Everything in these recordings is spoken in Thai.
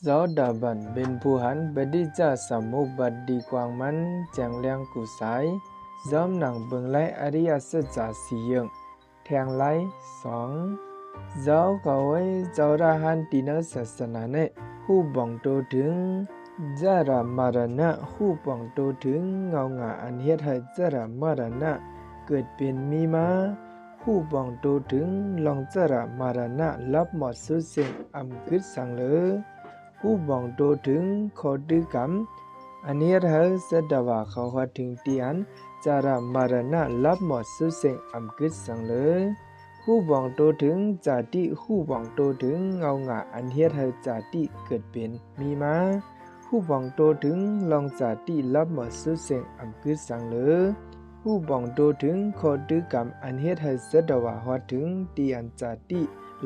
ဇောဒဘန်ဘင်ဘူဟန်ဘဒီကြဆမုဘတ်ဒီကွမ်မန်ကျန်လျံကူဆိုင်ဇမ်နန်ဘင်လိုက်အရိယစကြစီယံထန်လိုက်ဆောင်ဇောကဝဲဇောရဟန်တီနဆဆနာနဲ့ဟုဘောင်တိုတင်ဇရမာရဏဟုဘောင်တိုတင်ငောင်းငါအန်ဟက်ဟဇရမာရဏเกิดเป็นมีมาผู้บองโตถึงลองจระมารณะรับหมดสุดสิ่งอำกึศสังเลอผู้บองโตถึงขอดืกรรมอันนี้เธอเสดว่าเขาหาถึงเตียนจระมารณะรับหมดสุดสิ่งอำกึศสังเลอผู้บองโตถึงจาติผู้บองโตถึงเงาหงาอันเฮ็ดให้จาติเกิดเป็นมีมาผู้บองโตถึงลองจาติรับหมดสุดสิ่งอำกึศสังเลอผู้บองโตถึงขอดืกรรมอันเฮ็ดให้เสดว่าหาถึงเตียนจาติ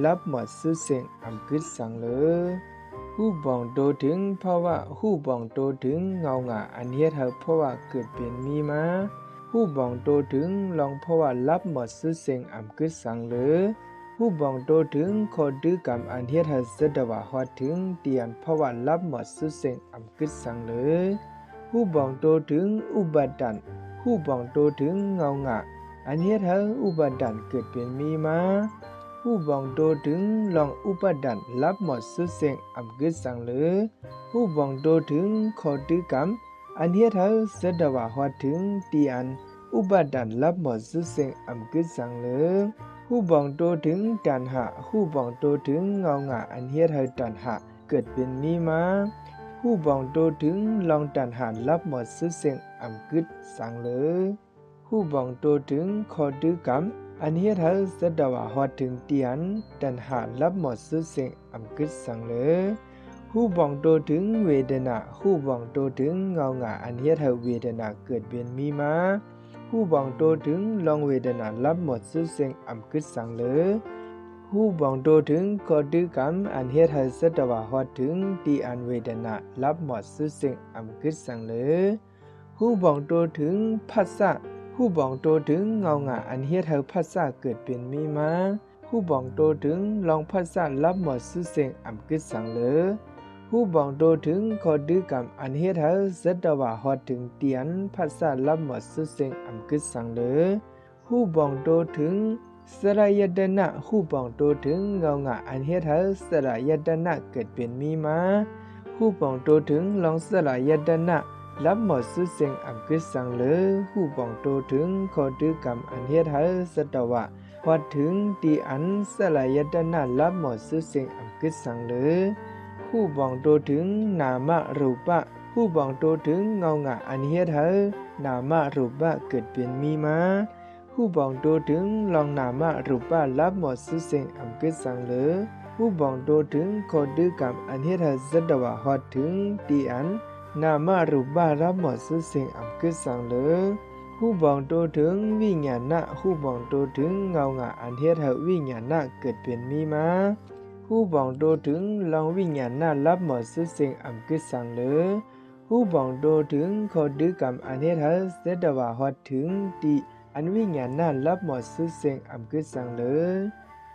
รับหมดสุดสิ่งอำกึศสังเลอผู้บองโตถึงเพราะว่าผู้บองโตถึงเงาหงาอันเฮ็ดให้เพราะว่าเกิดเป็นมีมาผู้บองโตถึงลองเพราะว่ารับหมดสุดสิ่งอำกึศสังเลอผู้บองโตถึงขอดืกรรมอันเฮ็ดให้เสดว่าหาถึงเตียนเพราะว่ารับหมดสุดสิ่งอำกึศสังเลอผู้บองโตถึงอุบัติดันผู้บองโตถึงเงาหงาอันเฮ็ดให้อุบัติดันเกิดเป็นมีมาผู้บองโตถึงลองอุบัติดันรับหมดสุดสิ่งอำกึศสังเลอผู้บองโตถึงขอดืกรรมอันเฮ็ดให้เสดว่าหาถึงเตียนอุบัติดันรับหมดสุดสิ่งอำกึศสังเลอผู้บองโตถึงตัณหาผู้บองโตถึงเงาหงาอันเฮ็ดให้ตัณหาเกิดเป็นมีมาผู้บองโตถึงลองตัณหารับหมดสุดสิ่งอำกึศสังเลอผู้บองโตถึงขอดืกรรมอันเฮ็ดให้เสดว่าหาถึงเตียนตัณหารับหมดสุดสิ่งอำกึศสังเลอผู้บองโตถึงเวทนาผู้บองโตถึงเงาหงาอันเฮ็ดให้เวทนาเกิดเป็นมีมาผู้บองโตถึงลองเวทนารับหมดสุดสิ่งอำกึศสังเลอผู้บองโตถึงขอดืกรรมอันเฮ็ดให้เสดว่าหาถึงตีอันเวทนารับหมดสุดสิ่งอำกึศสังเลอผู้บองโตถึงภัสสะผู้บองโตถึงเงาหงาอันเฮ็ดให้ภัสสะเกิดเป็นมีมาผู้บองโตถึงลองภัสสะรับหมดสุดสิ่งอำกึศสังเลอผู้บองโตถึงขอดืกรรมอันเฮ็ดให้เสดว่าหาถึงเตียนภัสสะรับหมดสุดสิ่งอำกึศสังเลอผู้บองโตถึงสลายตนะผู้บองโตถึงเงาหงาอันเฮ็ดให้สลายตนะเกิดเป็นมีมาผู้บองโตถึงลองสลายตนะรับหมดสุดสิ่งอำกึศสังเลอผู้บองโตถึงขอดืกรรมอันเฮ็ดให้เสดว่าหาถึงตีอันสลายตนะรับหมดสุดสิ่งอำกึศสังเลอผู้บองโตถึงนามรูปะผู้บองโตถึงเงาหงาอันเฮ็ดให้นามรูปะเกิดเป็นมีมาผู้บองโตถึงลองนามรูปะรับหมดสุดสิ่งอำกึศสังเลอผู้บองโตถึงขอดืกรรมอันเฮ็ดให้เสดว่าหาถึงตีอันนามรูปะรับหมดสุดสิ่งอำกึศสังเลอผู้บองโตถึงวิญญาณะผู้บองโตถึงเงาหงาอันเฮ็ดให้วิญญาณะเกิดเป็นมีมาผู้บองโตถึงลองวิญญาณะรับหมดสุดสิ่งอำกึศสังเลอผู้บองโตถึงขอดืกรรมอันเฮ็ดให้เสดว่าหาถึงตีอันวิญญาณะรับหมดสุดสิ่งอำกึศสังเลอ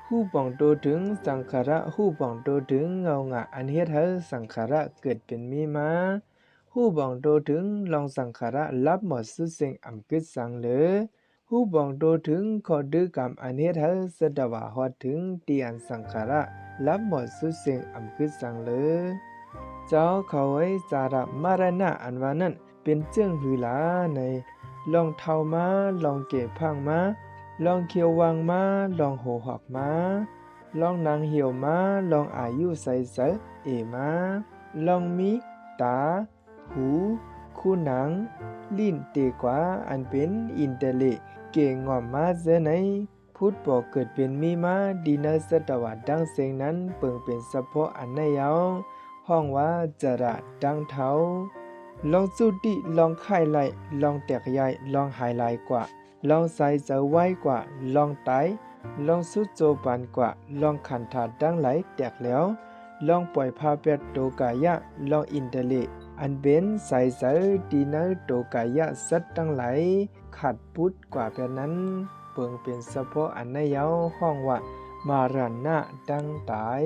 ผู้บองโตถึงสังขารผู้บองโตถึงเงาหงาอันเฮ็ดให้สังขารเกิดเป็นมีมาผู้บองโตถึงลองสังขารรับหมดสุดสิ่งอำกึศสังเลอผู้บองโตถึงขอดืกรรมอันเฮ็ดให้เสดว่าหาถึงตีอันสังขารรับหมดสุดสิ่งอำกึศสังเลอเจ้าเขาไว้จาระมรณะอันว่านั้นเป็นเจื้องหือหลาในลองเทามาลองเก็บพังมาลองเขียววางมาลองโหหอกมาลองนางเหี่ยวมาลองอายุใสเสเอมาลองมีตาหูคูหนังลิ้นเตกว่าอันเป็นอินเตเลเก่งงอมมาเจในพุทธบอกเกิดเป็นมีมาดีนสตวาดังเสียงนั้นเปิงเป็นสะโพอันในยาวห้องว่าจระดังเท้าลองสุติลองไข่ไหลลองแตกใหญ่ลองหายลายกว่าลองใส่เจอไว้กว่าลองตายลองสุดโจปันกว่าลองขันถาดังไหลแตกแล้วลองปล่อยพาเป็ดโตกายะลองอินเตเลอันเป็นใส่เจอดีนโตกายะสัตตั้งไหลขัดพุทธกว่าแบบนั้นเปิงเป็นสะโพอันในยาวห้องว่ามารันนะดังตาย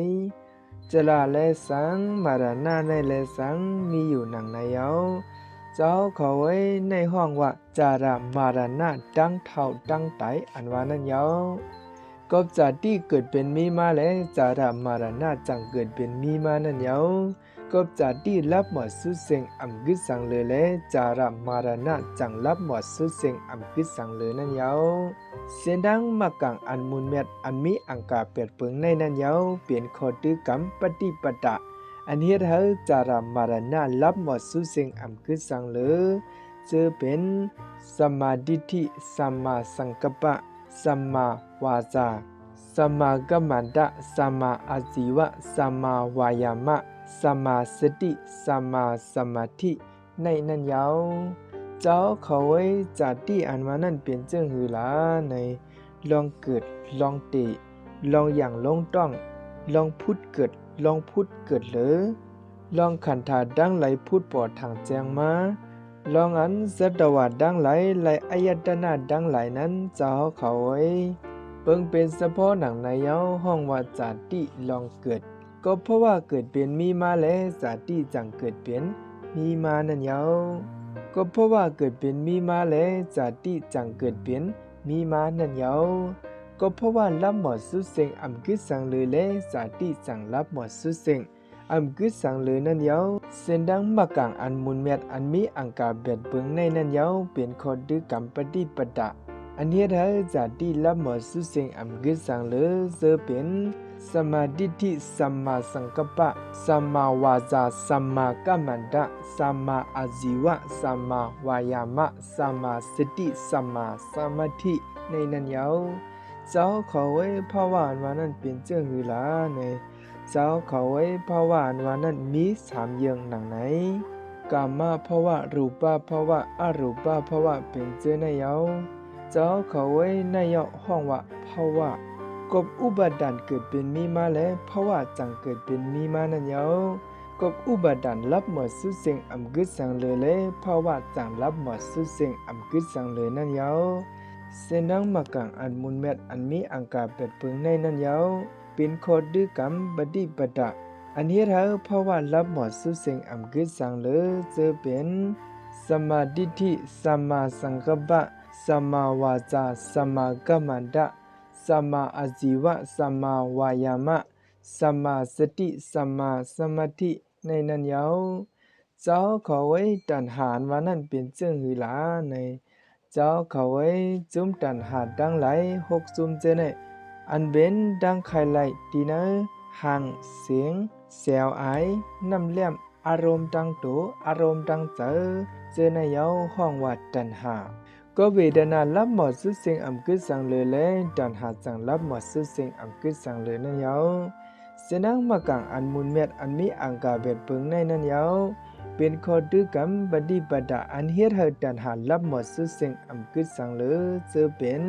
จลาและสังมารานาในและสังมีอยู่หนังในเยาเจ้าเขาไว้ในห้องว่าจารามารานาดังเท่าดังไตอันว่านั้นเยากบจาที่เกิดเป็นมีมาและจารามารานาจังเกิดเป็นมีมานั้นเยากบจาที่รับหมดสุเซงอัมกิสังเลยและจารามารานาจังรับหมดสุเซงอัมกิสังเลยนั้นเยาเสียงดังมากังอันมุนเม็ดอันมีอังกาเปิดเปิงในนั้นเยาเปลี่ยนข้อดื้อกำปฏิปตะอันเฮ็ดให้จารามารานารับหมดสุเซงอัมกิสังเลยจะเป็นสัมมาดิฏฐิสัมมาสังกัปปะสัมมาวาจาสัมมากัมมันตะสัมมาอาจีวะสัมมาวายามะสัมมาสติสัมมาสมาธิในนั้นยาวเจ้าเขาไว้จัดที่อันมานั้นเป็นเจ้าหือหลาในลองเกิดลองเตะลองอย่างลงต้องลองพุดเกิดลองพุดเกิดหรือลองขันธาดังไหลพุดปอดทางแจงมาลองอันสัตวาดังไหลอายตนะดังไหลนั้นเจ้าเขาไว้เปิงเป็นเฉพาะหนังในเย้าห้องว่าจัดที่ลองเกิดก็เพราะว่าเกิดเป็นมีมาและสาติจังเกิดเป็นมีมานั่นเยาก็เพราะว่าเกิดเป็นมีมาและสาติจังเกิดเป็นมีมานั่นเยาก็เพราะว่ารับหมดสุเซงอัมกิสังเลยและสาติจังรับหมดสุเซงอัมกิสังเลยนั่นเยาเส้นดังมากังอันมุนเม็ดอันมีอังกาเบ็ดเบิงในนั่นเยาเป็นข้อดื้อกำปฏิปตะอันเฮ็ดให้สาติรับหมดสุเซงอัมกิสังเลยจะเป็นสัมมาดิฏฐิสัมมาสังกัปปะสัมมาวาจาสัมมากัมมันตะสัมมาอาจีวะสัมมาวายามะสัมมาสติสัมมาสมาธิในนั้นยาวเจ้าเขาไว้ภาวะอันว่านั้นเป็นเจ้าหือหลาในเจ้าเขาไว้ภาวะอันว่านั้นมีสามอย่างหนังไหนกามภาวะรูปภาวะอรูปภาวะเป็นเจ้าในยาวเจ้าเขาไว้ในยาวห้องว่าภาวะกบอุบัติดันเกิดเป็นมีมาและภาวะจังเกิดเป็นมีมานั่นเยากบอุบัติดันรับหมดสุเซงอัมกึศสังเลยและภาวะจังรับหมดสุเซงอัมกึศสังเลยนั่นเยาเส้นดังมากังอันมุนเม็ดอันมีอังกาเป็ดเปิงในนั่นเยาเป็นข้อดื้อกำปฏิปตะอันเฮ็ดให้ภาวะรับหมดสุเซงอัมกึศสังเลยจะเป็นสัมมาดิฏฐิสัมมาสังกัปปะสัมมาวาจาสัมมากัมมันตะสัมมาอาจีวะสัมมาวายามะสัมมาสติสัมมาสมาธิในนั้นยาวเจ้าเขาไว้ตันหานว่านั้นเป็นเจ้าหือหลาในเจ้าเขาไว้จุมตันหาดังไหล6จุมเจเนอันเป็นดังไข่ไหลดีนะห่างเสียงแสวไอน้ำเลี่ยมอารมณ์ดังโตอารมณ์ดังเจในยาวห้องว่าตันหาก็เวทนารับหมดสุเซงอัมกึศสังเลยและดันหาจังรับหมดสุเซงอัมกึศสังเลยนั่นยาวเสนังมากังอันมุนเม็ดอันมีอังกาเบ็ดเปิงในนั่นยาวเป็นข้อดื้อกำปฏิปตะอันเฮ็ดให้ดันหารับหมดสุเซงอัมกึศสังเลยจะเป็น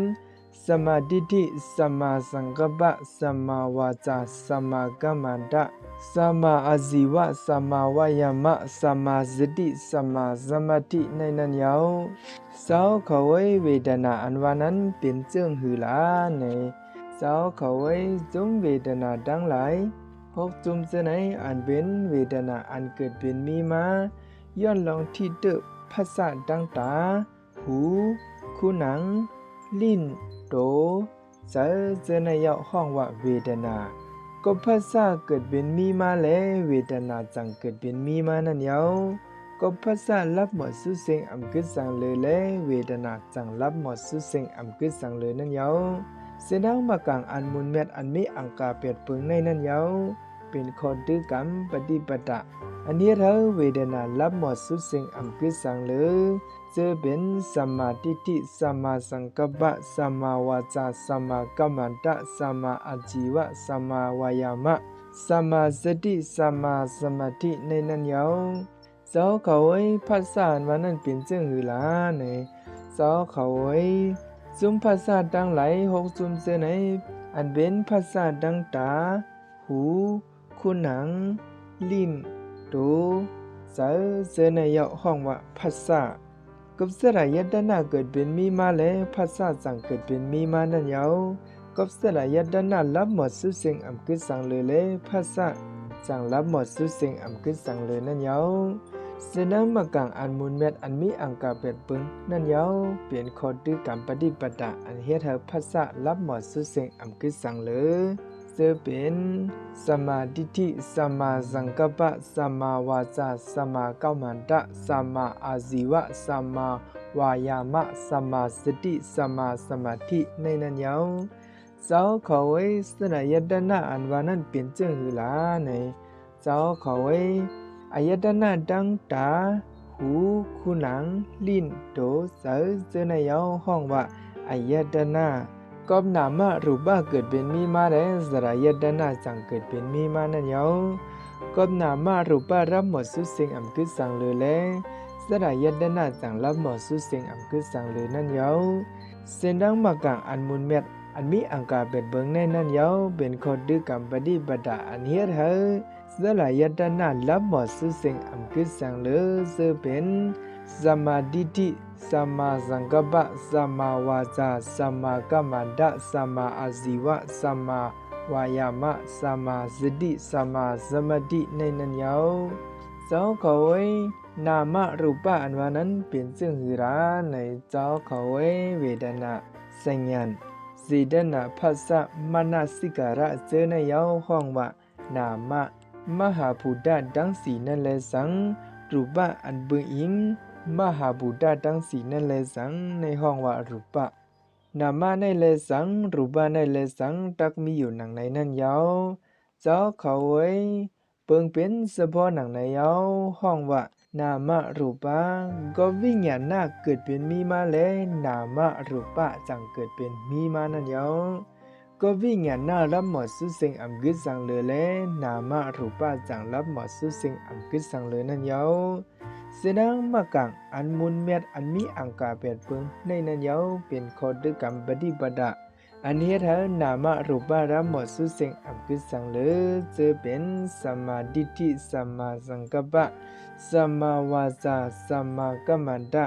สัมมาดิฏฐิสัมมาสังกัปปะสัมมาวาจาสัมมากัมมันตะสัมมาอาจีวะสัมมาวายามะสัมมาสติสัมมาสมาธิในนั้นยาวเจ้าเขาไว้เวทนาอันว่านั้นเป็นเจ้าหือหลาในเจ้าเขาไว้จุมเวทนาดังหลาย6จุมเสไหนอันเป็นเวทนาอันเกิดเป็นมีมาย้อนลองที่เตภาษาดังตาหูคูหนังลิ้นโตเจในยาวห้องว่าเวทนาก็ภาษาเกิดเป็นมีมาและเวทนาจังเกิดเป็นมีมานั่นยาวก็ภาษารับหมดสุเซงอัมกึศสังเลยและเวทนาจังรับหมดสุเซงอัมกึศสังเลยนั่นยาวเสดังมากังอันมุนเม็ดอันมีอังกาเปียดเปิงในนั่นยาวเป็นข้อดื้อกำปฏิปตะอันนี้เธอเวทนารับหมดสุเซงอัมกึศสังเลยจะเป็นสัมมาทิฏฐิสัมมาสังกัปปะสัมมาวาจาสัมมากัมมันตะสัมมาอาจีวะสัมมาวายามะสัมมาสติสัมมาสมาธิในนั้นยาวเจ้าเขาไว้ภาษาอันว่านั้นเป็นเจ้าหือหลาในเจ้าเขาไว้จุมภาษาดังไหล6จุมเสไหนอันเป็นภาษาดังตาหูคูหนังลิ้นโตเจในยาวห้องว่าภาษากับสลายยตนาเกิดเป็นมีมาและภาษาจังเกิดเป็นมีมานั่นยาวกับสลายยตนารับหมดสุเซงอัมกึศสังเลยและภาษา จังรับหมดสุดเสียงอำกึดสังเลยนั่นเยาเสนังมะกังอันมุนเม็ดอันมีอังกาเป็ดปึงนั่นเยาเปลี่ยนคอดื้อกำปฏิปตะอันเฮ็ดให้ภัสสะรับหมดสุดเสียงอำกึดสังเลยจะเป็นสัมมาทิฏฐิสัมมาสังกัปปะสัมมาวาจาสัมมากัมมันตะสัมมาอาชีวะสัมมาวายามะสัมมาสติสัมมาสมาธิในนั้นเยาเจ้าเขาไว้สนายตนะอันวานั้นเปลี่ยนเจื้อหือหลาในเจ้าเขาไว้อายตนะดังตาหูคูหนังลิ้นโตเสือเจอในเยาห้องว่าอายตนะก็นามะรูปะเกิดเป็นมีมาได้สลายตนะจังเกิดเป็นมีมานั่นเยาก็นามะรูปะรับหมดสุดเสียงอำกึศสังเลยแลสลายตนะจังรับหมดสุดเสียงอำกึศสังเลยนั่นเยาเส้นดังมะกังอันมุนเม็ดอันมีอังกาเป็ดเบิงในนั่นเยาเป็นข้อดื้อกำปฏิปตะอันเฮ็ดให้สลายตนะรับหมดสุดเสียงอำกึศสังเลยจะเป็นสัมมาทิฏฐิสัมมาสังกัปปะสัมมาวาจาสัมมากัมมันตะสัมมาอาชีวะสัมมาวายามะสัมมาสติสัมมาสมาธิในนั้นเยาเจ้าเขาไว้นามะรูปะอันวานั้นเปลี่ยนซึ่งหือราในเจ้าเขาไว้เวทนาสัญญาณสีดนาภัสสะมนสิการะเจอในเยาห้องว่านามะมหาภูตะดังสีนั่นแลสังรูปะอันเบืองอิงมหาบุตรดังสีนั่นแลสังในห้องว่ารูปะนามาในแลสังรูปะในแลสังตักมีอยู่หนังในนั่นยาวเจ้าเขาไว้เปิงเป็นเฉพาะหนังในยาวห้องว่านามะรูปะก็วิญญาณนาเกิดเป็นมีมาแล้วนามะรูปะจังเกิดเป็นมีมานั่นยาวก็วิญญาณนารับหมดสุดเสียงอำกึศสังเลยและนามะรูปะจังรับหมดสุดเสียงอำกึศสังเลยนั่นยาวเสนังมะกังอันมุนเม็ดอันมีอังกาเป็ดปึงในนั้นเยาเป็นข้อดื้อกำปฏิปตะอันเฮ็ดให้นามะรูปะรับหมดสุดเสียงอำกึศสังเลยจะเป็นสัมมาทิฏฐิสัมมาสังกัปปะสัมมาวาจาสัมมากัมมันตะ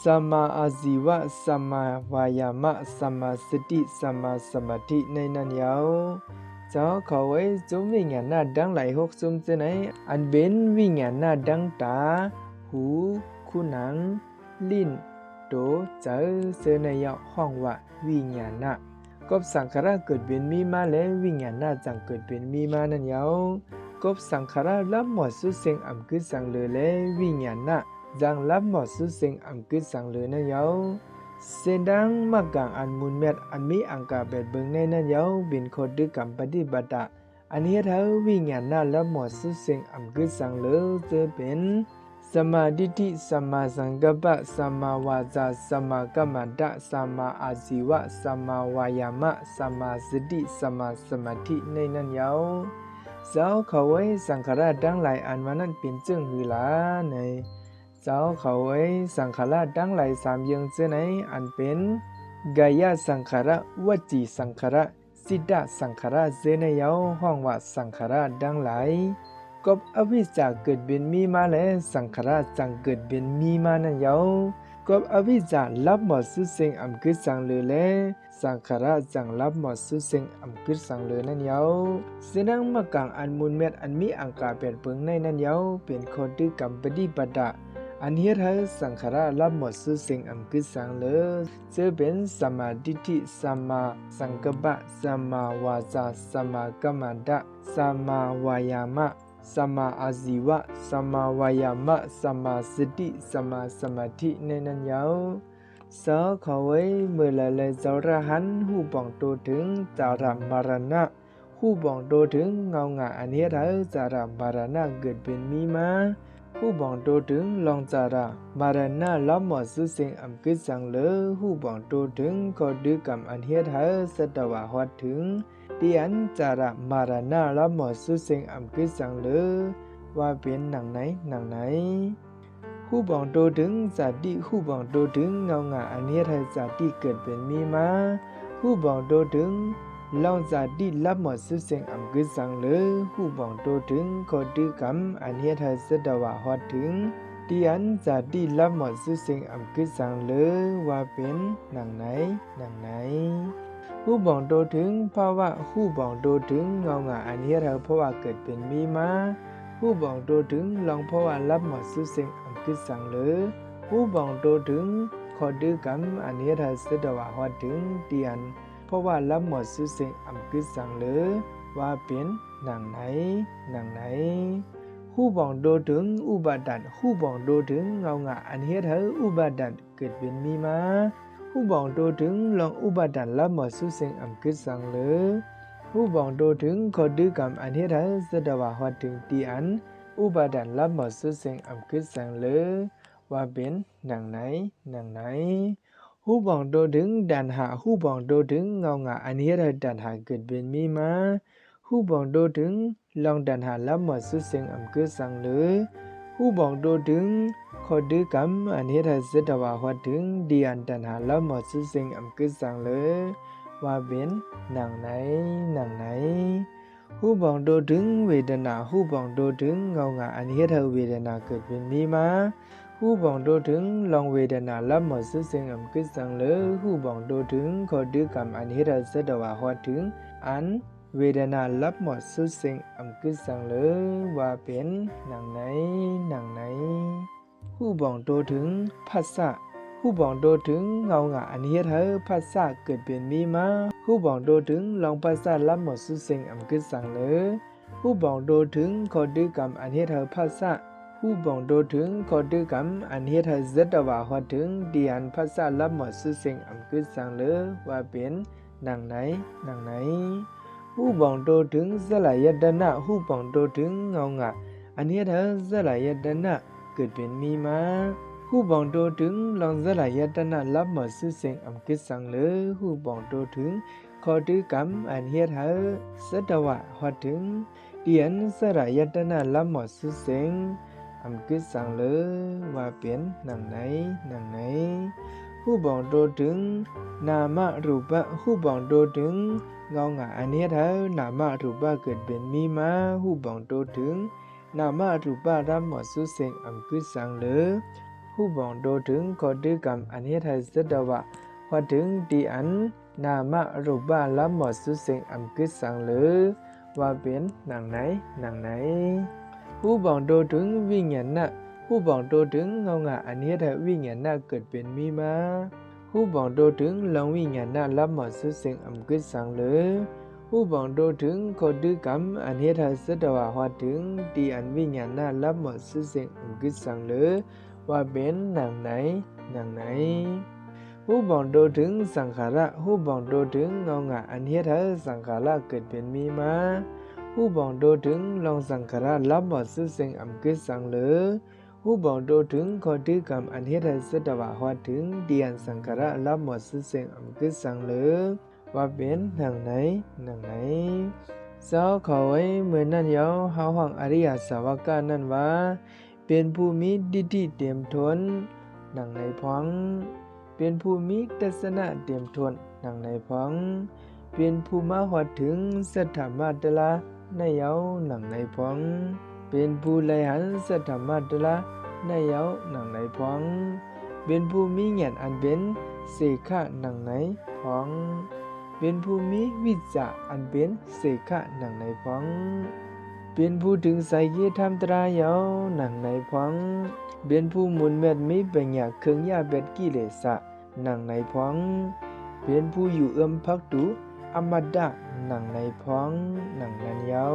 สัมมาอาชีวะสัมมาวายามะสัมมาสติสัมมาสมาธิในนั้นเยาเจ้าเขาไว้จุมวิญญาณดังไหลหกซุมเจไหนอันเป็นวิญญาณดังตาหูคูหนังลิ้นโตเจอเสนยห้องว่าวิญญาณกบสังขารเกิดเป็นมีมาและวิญญาณจังเกิดเป็นมีมานั่นเยากบสังขารรับหมดสุดเสียงอำกึศสังเลยและวิญญาณจังรับหมดสุดเสียงอำกึศสังเลยนั่นเยาเส้นดังมะกังอันมุนเม็ดอันมีอังกาเป็ดเบิงในนั่นเยาเป็นข้อดื้อกำปฏิปตะอันเฮ็ดให้วิญญาณรับหมดสุดเสียงอำกึศสังเลยจะเป็นสัมมาทิฏฐิสัมมาสังกัปปะสัมมาวาจาสัมมากัมมันตะสัมมาอาชีวะสัมมาวายามะสัมมาสติสัมมาสมาธิในนั้นเยาเจ้าเขาไว้สังขารดังหลายอันวานั้นเป็นจึงหือหลาในเจ้าเขาไว้สังขารดังหลายสามอย่างเจไหนอันเป็นกายสังขารวจีสังขารสิทธสังขารเจในเยาห้องว่าสังขารดังหลายกบอวิชชาเกิดเป็นมีมาและสังขารจังเกิดเป็นมีมานั่นเยากบอวิชชารับหมดสุดเสียงอำกึศสังเลยและสังขารจังรับหมดสุดเสียงอำกึศสังเลยนั่นเยาเสนังมะกังอันมุนเม็ดอันมีอังกาเป็ดเปิงในนั่นเยาเป็นข้อดื้อกำปฏิปตะอันเฮ็ดให้สังขารรับหมดสุดเสียงอำกึศสังเลยจะเป็นสัมมาทิฏฐิสัมมาสังกัปปะสัมมาวาจาสัมมากัมมันตะสัมมาวายามะสัมมาอาชีวะสัมมาวายามะสัมมาสติสัมมาสมาธิในนั้นยาวสาเขาไว้เมื่อไรเจ้าระหันหูบ่องโตถึงจาระมรณะหูบ่องโตถึงเงางะอันเฮ็ดให้จาระมรณะเกิดเป็นมีมาหูบ่องโตถึงลองจาระมรณะรับหมดสุดเสียงอำกึศสังเลยหูบ่องโตถึงก็ดื้อกำอันเฮ็ดให้สัตวะฮอดถึงที่อันจาระมารณะรับหมดสุดเสียงอำกฤษสังเลยว่าเป็นหนังไหนผู้บองโตถึงสาติผู้บองโตถึงเงางะอันเฮ็ดให้สาติเกิดเป็นมีมาผู้บองโตถึงลองสาติรับหมดสุดเสียงอำกฤษสังเลยผู้บองโตถึงก็ดื้อกำอันเฮ็ดให้สัตวะฮอดถึงที่อันสาติรับหมดสุดเสียงอำกฤษสังเลยว่าเป็นหนังไหน ผู้บองโตถึงภาวะผู้บองโตถึงเงางะอันเฮ็ดให้ภาวะเกิดเป็นมีมาผู้บองโตถึงลองภาวะรับหมดสุเสิงอันคือสังเหลือผู้บองโตถึงขอดื้อกำอันเฮ็ดให้สดวะฮอดถึงเตียนเพราะว่ารับหมดสุเสิงอันคือสังเหลือว่าเป็นหนังไหนผู้บองโตถึงอุบัติดันผู้บองโตถึงเงางะอันเฮ็ดให้อุบัติดันเกิดเป็นมีมาผู้บองโตถึงลองอุบัติดันรับหมดสุเสิงอันคือสังเหลือผู้บองโตถึงขอดื้อกำอันเฮ็ดให้สดวะฮอดถึงเตียนอุบัติดันรับหมดสุเสิงอันคือสังเหลือว่าเป็นหนังไหนผู้บองโตถึงดันหาผู้บองโตถึงเงางะอันเฮ็ดให้ดันหาเกิดเป็นมีมาผู้บองโตถึงลองดันหารับหมดสุเสิงอันคือสังเหลือผู้บองโตถึงขอดื้อกำอันเฮ็ดให้สดวะฮอดถึงเดียนดันหารับหมดสุเสิงอันคือสังเหลือว่าเป็นหนังไหนผู้บองโตถึงเวทนาผู้บองโตถึงเงางะอันเฮ็ดให้เวทนาเกิดเป็นมีมาผู้บองโตถึงลองเวทนารับหมดสุเสิงอันคือสังเหลือผู้บองโตถึงขอดื้อกำอันเฮ็ดให้สดวะฮอดถึงอันเวทนารับหมดสุเสิงอันคือสังเหลือว่าเป็นหนังไหนผู้บองโตถึงภัสสะผู้บองโตถึงเงางะอันเฮ็ดให้ภัสสะเกิดเป็นมีมาผู้บองโตถึงลองภัสสะรับหมดสุเสิงอันคือสังเหลือผู้บองโตถึงขอดื้อกำอันเฮ็ดให้ภัสสะผู้บองโตถึงขอดื้อกำอันเฮ็ดให้สดวะฮอดถึงเดียนภัสสะรับหมดสุเสิงอันคือสังเหลือว่าเป็นหนังไหนผู้บองโตถึงสลายตนะผู้บองโตถึงเงางะอันเฮ็ดให้สลายตนะเกิดเป็นมีมาผู้บองโตถึงลองสลายตนะรับหมดสุเสิงอันคือสังเหลือผู้บองโตถึงขอดื้อกำอันเฮ็ดให้สดวะฮอดถึงเดียนสลายตนะรับหมดสุเสิงอันคือสังเหลือว่าเป็นหนังไหนผู้บองโตถึงนามรูปะผู้บองโตถึงเงางะอันเฮ็ดให้นามรูปะเกิดเป็นมีมาผู้บองโตถึงนามรูปะรับหมดสุเสิงอันคือสังเหลือผู้บองโตถึงขอดื้อกำอันเฮ็ดให้สดวะฮอดถึงดีอันนามรูปะรับหมดสุเสิงอันคือสังเหลือว่าเป็นหนังไหนผู้บองโตถึงวิญญาณะผู้บองโตถึงเงางะอันเฮ็ดให้วิญญาณะเกิดเป็นมีมาผู้บองโตถึงลองวิญญาณะรับหมดสุเสิงอันคือสังเหลือผู้บองโตถึงขอดื้อกำอันเฮ็ดให้สดวะฮอดถึงดีอันวิญญาณะรับหมดสุเสิงอันคือสังเหลือว่าเป็นหนังไหนผู้บองโตถึงสังขาระผู้บองโตถึงเงางะอันเฮ็ดให้สังขาระเกิดเป็นมีมาผู้บองโตถึงลองสังขาระรับหมดสุเสิงอันคือสังเหลือผู้บองโตถึงขอดื้อกำอันเฮ็ดให้สดวะฮอดถึงเดียนสังขาระรับหมดสุเสิงอันคือสังเหลือว่าเป็นหนังไหนเจ้าขอไว้เมื่อนั้นเยาเฮาหังอริยสาวกนั้นว่าเป็นผู้มีดิทิเต็มทนหนังในพ้องเป็นผู้มีทัศนะเต็มทนหนังในพ้องเป็นผู้มาฮอดถึงสัทธมาตละในเยาหนังในพ้องเป็นผู้ไลหันสัทธมาตละในเยาหนังในพ้องเป็นผู้มีญาณอันเป็นเสขะหนังในพ้องเป็นผู้มีวิจจะอันเป็นเสขะหนังในพ้องเป็นผู้ถึงไสเยธรรมตรายเยาหนังในพ้องเป็นผู้มุนเม็ดมีปัญญาเครื่องยาเบ็ดกิเลสะหนังในพ้องเป็นผู้อยู่เอื้อมพักดูอมตะหนังในพ้องหนังนั้นเยา